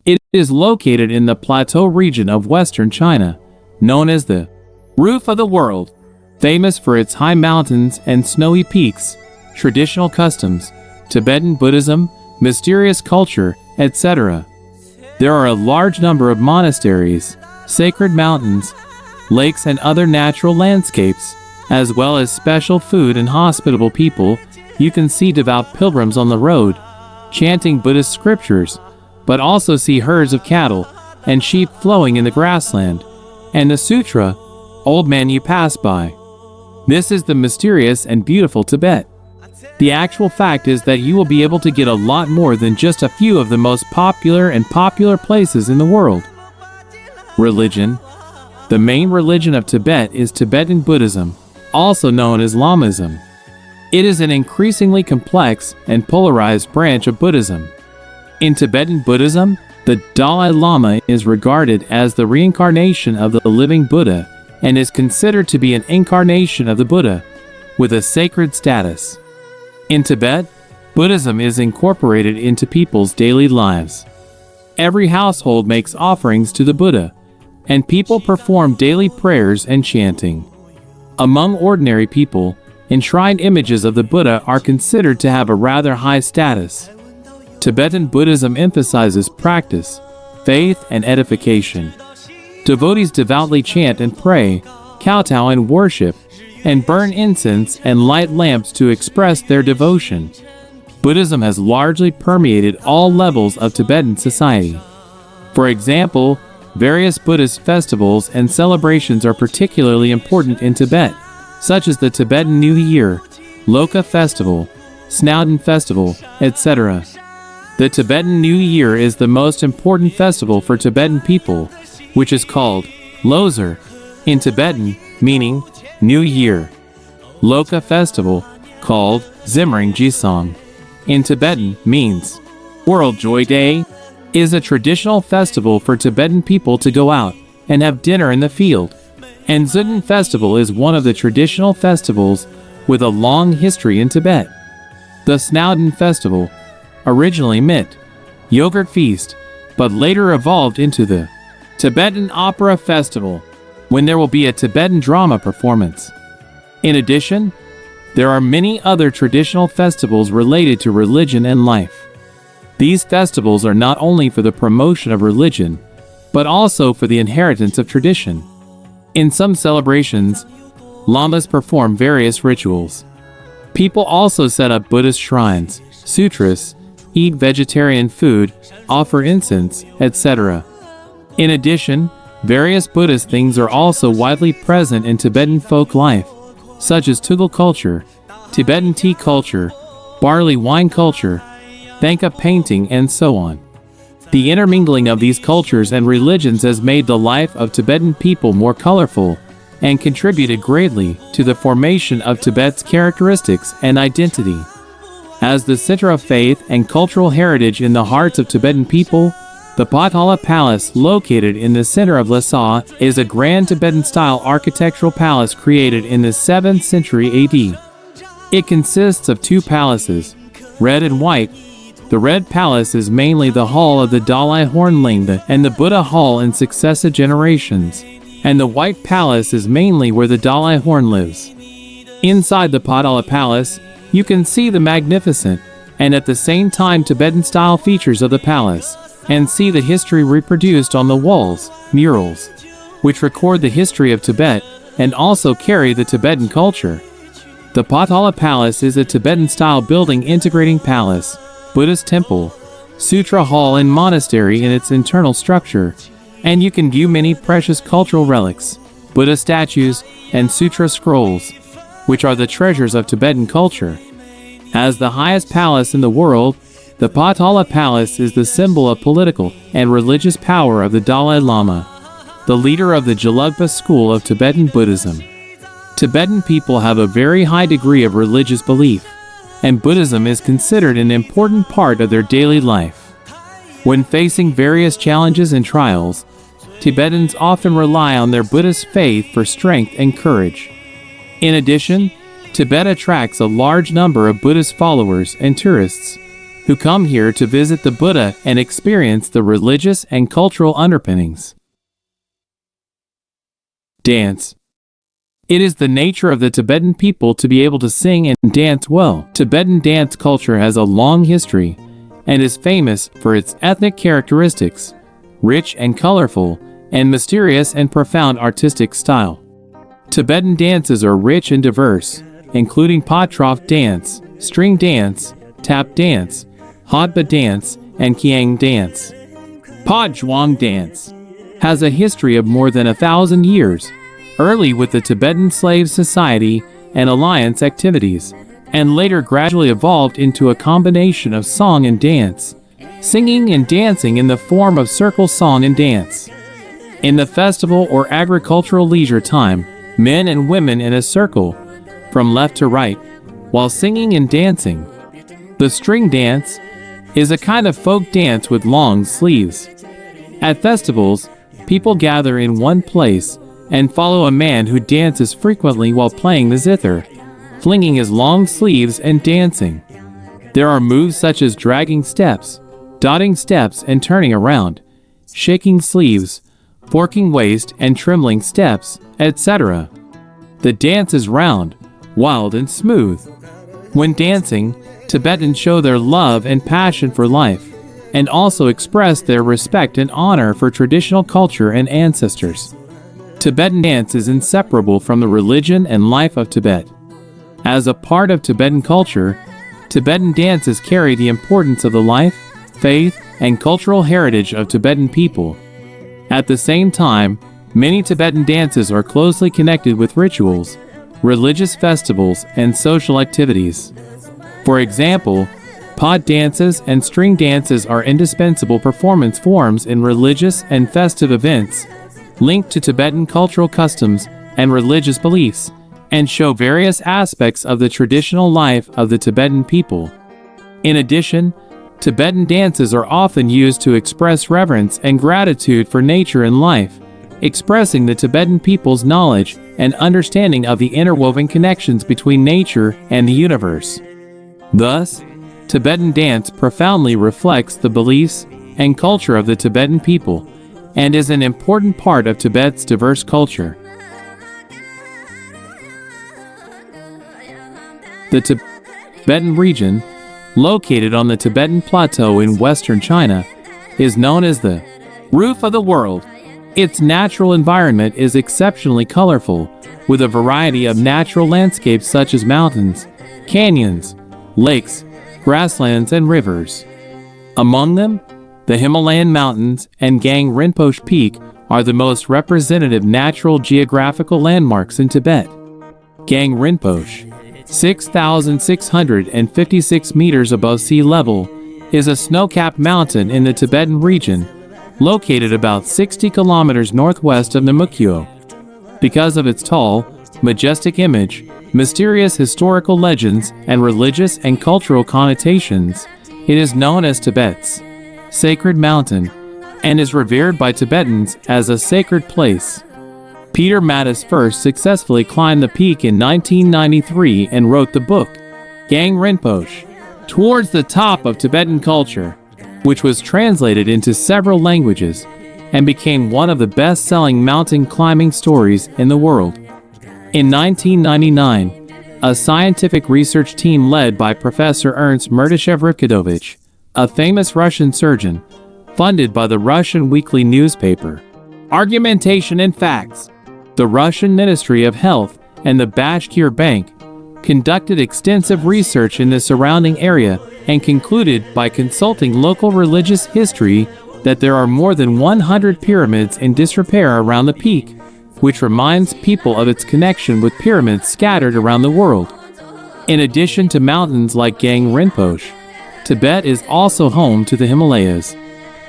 It is located in the plateau region of western China, known as the roof of the world, famous for its high mountains and snowy peaks, traditional customs, Tibetan Buddhism, mysterious culture, etc. There are a large number of monasteries, sacred mountains, lakes and other natural landscapes, as well as special food and hospitable people. You can see devout pilgrims on the road, chanting Buddhist scriptures, but also see herds of cattle and sheep flowing in the grassland, and the sutra, old man you pass by. This is the mysterious and beautiful Tibet. The actual fact is that you will be able to get a lot more than just a few of the most popular places in the world. Religion. The main religion of Tibet is Tibetan Buddhism, also known as Lamism. It is an increasingly complex and polarized branch of Buddhism. In Tibetan Buddhism, the Dalai Lama is regarded as the reincarnation of the living Buddha and is considered to be an incarnation of the Buddha, with a sacred status. In Tibet, Buddhism is incorporated into people's daily lives. Every household makes offerings to the Buddha, and people perform daily prayers and chanting. Among ordinary people, enshrined images of the Buddha are considered to have a rather high status. Tibetan Buddhism emphasizes practice, faith, and edification. Devotees devoutly chant and pray, kowtow and worship, and burn incense and light lamps to express their devotion. Buddhism has largely permeated all levels of Tibetan society. For example, various Buddhist festivals and celebrations are particularly important in Tibet, such as the Tibetan New Year, Loka Festival, Snowdon Festival, etc. The Tibetan New Year is the most important festival for Tibetan people, which is called Losar in Tibetan, meaning New Year. Loka Festival, called Zimring Jisong in Tibetan, means World Joy Day, is a traditional festival for Tibetan people to go out and have dinner in the field. And Zundan Festival is one of the traditional festivals with a long history in Tibet. The Snowdon Festival originally meant Yogurt Feast, but later evolved into the Tibetan Opera Festival, when there will be a Tibetan drama performance. In addition, there are many other traditional festivals related to religion and life. These festivals are not only for the promotion of religion, but also for the inheritance of tradition. In some celebrations, lamas perform various rituals. People also set up Buddhist shrines, sutras, eat vegetarian food, offer incense, etc. In addition, various Buddhist things are also widely present in Tibetan folk life, such as Tugal culture, Tibetan tea culture, barley wine culture, Thangka painting, and so on. The intermingling of these cultures and religions has made the life of Tibetan people more colorful and contributed greatly to the formation of Tibet's characteristics and identity. As the center of faith and cultural heritage in the hearts of Tibetan people, the Potala Palace, located in the center of Lhasa, is a grand Tibetan-style architectural palace created in the 7th century AD. It consists of two palaces, red and white. The red palace is mainly the hall of the Dalai Hornlingda and the Buddha hall in successive generations, and the white palace is mainly where the Dalai Horn lives. Inside the Potala Palace, you can see the magnificent and at the same time Tibetan-style features of the palace, and see the history reproduced on the walls, murals, which record the history of Tibet and also carry the Tibetan culture. The Potala Palace is a Tibetan-style building integrating palace, Buddhist temple, sutra hall and monastery in its internal structure, and you can view many precious cultural relics, Buddha statues, and sutra scrolls, which are the treasures of Tibetan culture. As the highest palace in the world, the Potala Palace is the symbol of political and religious power of the Dalai Lama, the leader of the Gelugpa school of Tibetan Buddhism. Tibetan people have a very high degree of religious belief, and Buddhism is considered an important part of their daily life. When facing various challenges and trials, Tibetans often rely on their Buddhist faith for strength and courage. In addition, Tibet attracts a large number of Buddhist followers and tourists, who come here to visit the Buddha and experience the religious and cultural underpinnings. Dance. It is the nature of the Tibetan people to be able to sing and dance well. Tibetan dance culture has a long history and is famous for its ethnic characteristics, rich and colorful, and mysterious and profound artistic style. Tibetan dances are rich and diverse, including Potrof dance, string dance, tap dance, Hodpa dance, and Kiang dance. Pajwang dance has a history of more than 1,000 years, early with the Tibetan Slave Society and alliance activities, and later gradually evolved into a combination of song and dance, singing and dancing in the form of circle song and dance. In the festival or agricultural leisure time, men and women in a circle, from left to right, while singing and dancing. The string dance is a kind of folk dance with long sleeves. At festivals, people gather in one place and follow a man who dances frequently while playing the zither, flinging his long sleeves and dancing. There are moves such as dragging steps, dotting steps and turning around, shaking sleeves, forking waist and trembling steps, etc. The dance is round, wild and smooth. When dancing, Tibetans show their love and passion for life, and also express their respect and honor for traditional culture and ancestors. Tibetan dance is inseparable from the religion and life of Tibet. As a part of Tibetan culture, Tibetan dances carry the importance of the life, faith, and cultural heritage of Tibetan people. At the same time, many Tibetan dances are closely connected with rituals, religious festivals, and social activities. For example, pod dances and string dances are indispensable performance forms in religious and festive events, linked to Tibetan cultural customs and religious beliefs, and show various aspects of the traditional life of the Tibetan people. In addition, Tibetan dances are often used to express reverence and gratitude for nature and life, expressing the Tibetan people's knowledge and understanding of the interwoven connections between nature and the universe. Thus, Tibetan dance profoundly reflects the beliefs and culture of the Tibetan people, and is an important part of Tibet's diverse culture. The Tibetan region, located on the Tibetan Plateau in western China, is known as the roof of the world. Its natural environment is exceptionally colorful, with a variety of natural landscapes such as mountains, canyons, lakes, grasslands, and rivers. Among them, the Himalayan mountains and Gang Rinpoche Peak are the most representative natural geographical landmarks in Tibet. Gang Rinpoche, 6,656 meters above sea level, is a snow-capped mountain in the Tibetan region, located about 60 kilometers northwest of Namukyo. Because of its tall, majestic image, mysterious historical legends, and religious and cultural connotations, it is known as Tibet's sacred mountain, and is revered by Tibetans as a sacred place. Peter Mattis first successfully climbed the peak in 1993 and wrote the book, Gang Rinpoche, Towards the Top of Tibetan Culture, which was translated into several languages and became one of the best-selling mountain climbing stories in the world. In 1999, a scientific research team led by Professor Ernst Merdyshev-Rivkadovich, a famous Russian surgeon, funded by the Russian weekly newspaper Argumentation and Facts, the Russian Ministry of Health, and the Bashkir Bank, conducted extensive research in the surrounding area and concluded by consulting local religious history that there are more than 100 pyramids in disrepair around the peak, which reminds people of its connection with pyramids scattered around the world. In addition to mountains like Gang Rinpoche, Tibet is also home to the Himalayas,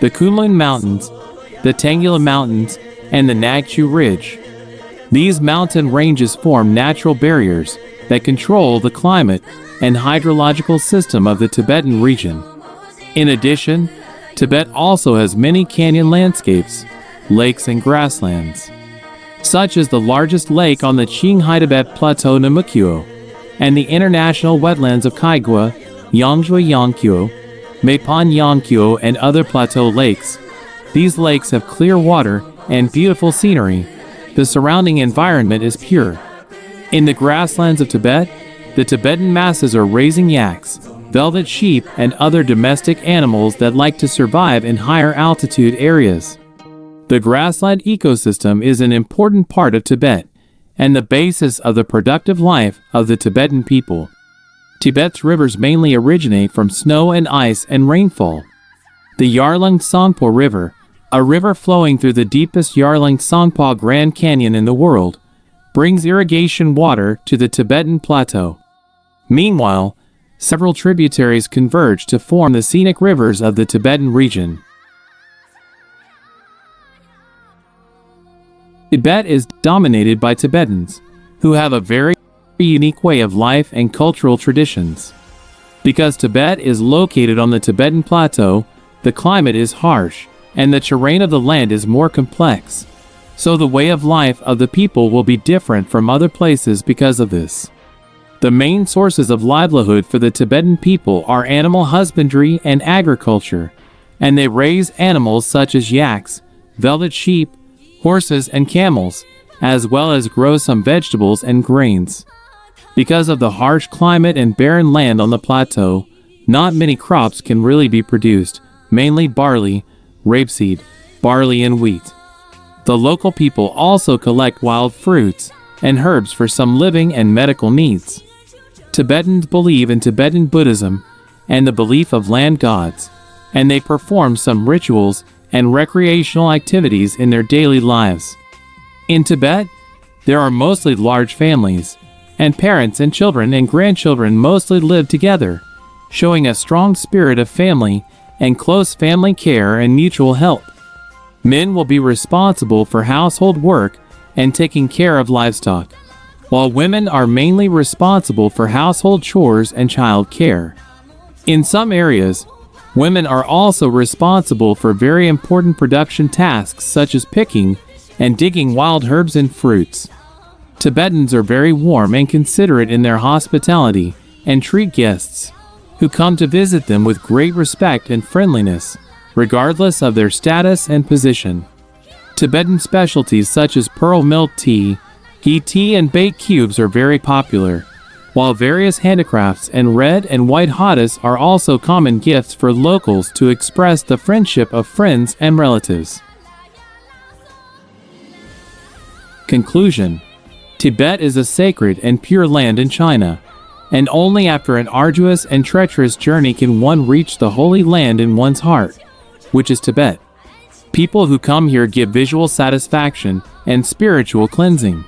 the Kunlun Mountains, the Tenggala Mountains, and the Nagchu Ridge. These mountain ranges form natural barriers that control the climate and hydrological system of the Tibetan region. In addition, Tibet also has many canyon landscapes, lakes, and grasslands, such as the largest lake on the Qinghai Tibet Plateau Namukyo, and the international wetlands of Kaigwa, Yangzhou Yangkyo, Mapon Yongkyo and other plateau lakes. These lakes have clear water and beautiful scenery. The surrounding environment is pure. In the grasslands of Tibet, the Tibetan masses are raising yaks, velvet sheep, and other domestic animals that like to survive in higher altitude areas. The grassland ecosystem is an important part of Tibet and the basis of the productive life of the Tibetan people. Tibet's rivers mainly originate from snow and ice and rainfall. The Yarlung Tsangpo River, a river flowing through the deepest Yarlung Tsangpo Grand Canyon in the world, brings irrigation water to the Tibetan plateau. Meanwhile, several tributaries converge to form the scenic rivers of the Tibetan region. Tibet is dominated by Tibetans, who have a very unique way of life and cultural traditions. Because Tibet is located on the Tibetan plateau, the climate is harsh, and the terrain of the land is more complex. So the way of life of the people will be different from other places because of this. The main sources of livelihood for the Tibetan people are animal husbandry and agriculture, and they raise animals such as yaks, velvet sheep, horses, and camels, as well as grow some vegetables and grains. Because of the harsh climate and barren land on the plateau, not many crops can really be produced, mainly barley, rapeseed, barley, and wheat. The local people also collect wild fruits and herbs for some living and medical needs. Tibetans believe in Tibetan Buddhism and the belief of land gods, and they perform some rituals and recreational activities in their daily lives. In Tibet, there are mostly large families, and parents and children and grandchildren mostly live together, showing a strong spirit of family and close family care and mutual help. Men will be responsible for household work and taking care of livestock, while women are mainly responsible for household chores and child care. In some areas, women are also responsible for very important production tasks such as picking and digging wild herbs and fruits. Tibetans are very warm and considerate in their hospitality and treat guests who come to visit them with great respect and friendliness, regardless of their status and position. Tibetan specialties such as pearl milk tea, ghee tea, and baked cubes are very popular, while various handicrafts and red and white hadas are also common gifts for locals to express the friendship of friends and relatives. Conclusion: Tibet is a sacred and pure land in China, and only after an arduous and treacherous journey can one reach the holy land in one's heart, which is Tibet. People who come here give visual satisfaction and spiritual cleansing.